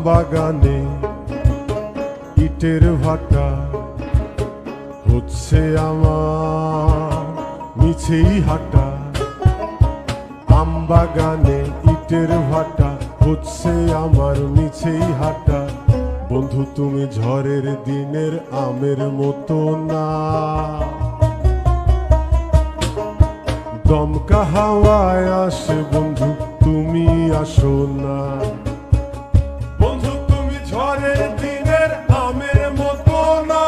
বাগানে ইটের ভাটা হচ্ছে আমার মিছেই হাঁটা। আম বাগানে ইটের ভাটা হচ্ছে আমার মিছেই হাঁটা। বন্ধু তুমি ঝড়ের দিনের আমের মতো না, দমকা হাওয়ায় আসে বন্ধু তুমি আসো না। বন্ধু তুমি ঝড়ের দিনের আমের মতো না,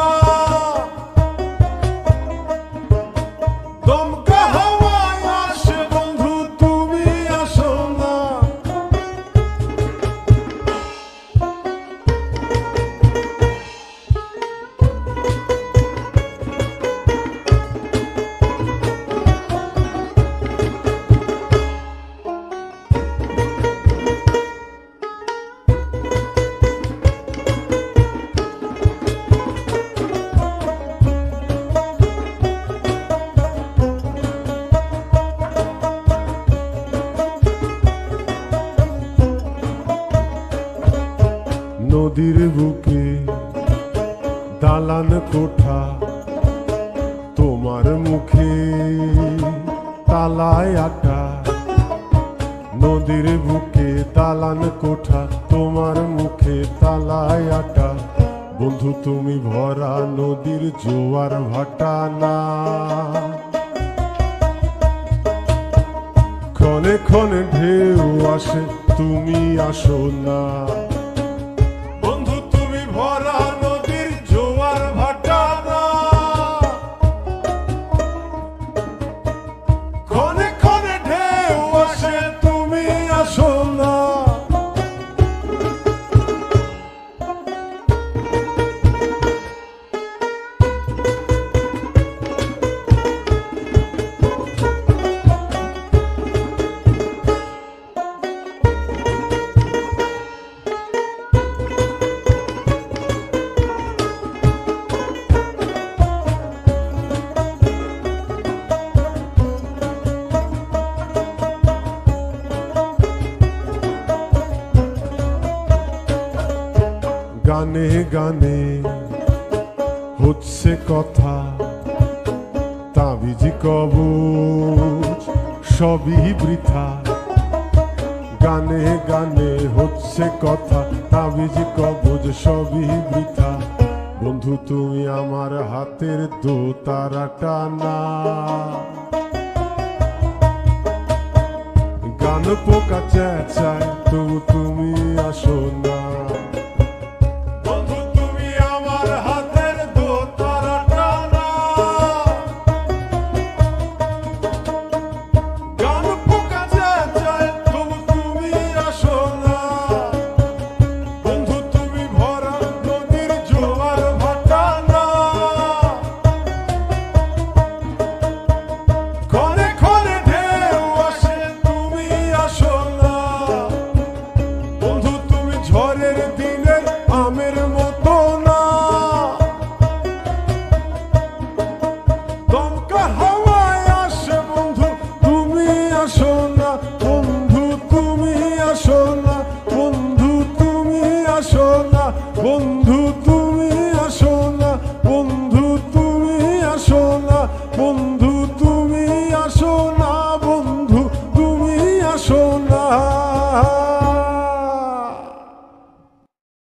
দমকা হাওয়ায় আসে বন্ধু তুমি আসো না। নদীর বুকে দালান কোঠা, তোমার মুখে তালায় আটা। নদীর বুকে দালান কোঠা, তোমার মুখে তালায় আটা। বন্ধু তুমি ভরা নদীর জোয়ার ভাটা না, ক্ষণে ক্ষণে ঢেউ আসে তুমি আসো না। ভরা নদীর জোয়ার ভাটা না, ক্ষণে ক্ষণে ঢেউ আসে তুমি আসো না। গানে গানে হচ্ছে কথা, তাবিজ কবচ সবই বৃথা। গানে গানে হচ্ছে কথা, তাবিজ কবচ সবই বৃথা। বন্ধু তুমি আমার হাতের দোতারাটা না, গান পোকা চেঁচায় তবু তুমি আসো না। ঝড়ের দিনের আমের মতো না, দমকা হাওয়ায় আসে বন্ধু তুমি আসো না।